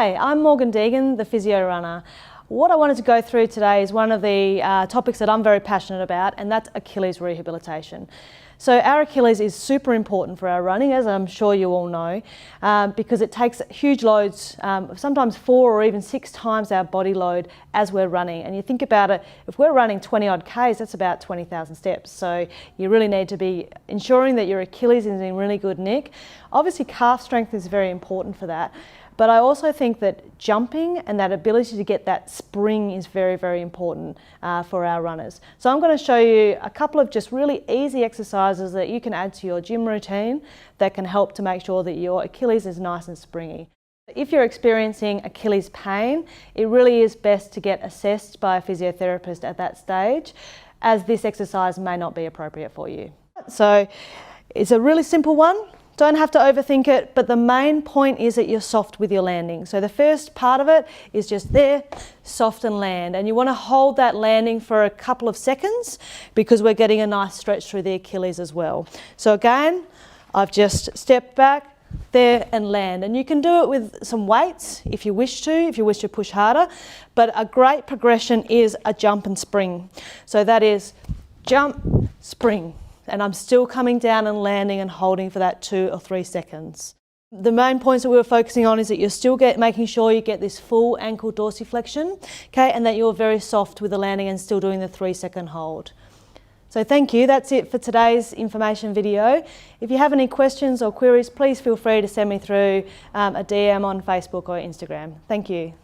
Hi, I'm Deegan, the Physio Runner. What I wanted to go through today is one of the topics that I'm very passionate about, and that's Achilles rehabilitation. So our Achilles is super important for our running, as I'm sure you all know, because it takes huge loads, sometimes 4 or even 6 times our body load as we're running. And you think about it, if we're running 20 odd Ks, that's about 20,000 steps. So you really need to be ensuring that your Achilles is in really good nick. Obviously calf strength is very important for that. But I also think that jumping and that ability to get that spring is very, very important for our runners. So I'm going to show you a couple of just really easy exercises that you can add to your gym routine that can help to make sure that your Achilles is nice and springy. If you're experiencing Achilles pain, it really is best to get assessed by a physiotherapist at that stage, as this exercise may not be appropriate for you. So it's a really simple one. Don't have to overthink it, but the main point is that you're soft with your landing. So the first part of it is just there, soft and land. And you want to hold that landing for a couple of seconds because we're getting a nice stretch through the Achilles as well. So again, I've just stepped back, there and land. And you can do it with some weights if you wish to push harder. But a great progression is a jump and spring. So that is jump, spring. And I'm still coming down and landing and holding for that 2 or 3 seconds. The main points that we were focusing on is that you're still making sure you get this full ankle dorsiflexion, okay, and that you're very soft with the landing and still doing the 3-second hold. So thank you, that's it for today's information video. If you have any questions or queries, please feel free to send me through a DM on Facebook or Instagram. Thank you.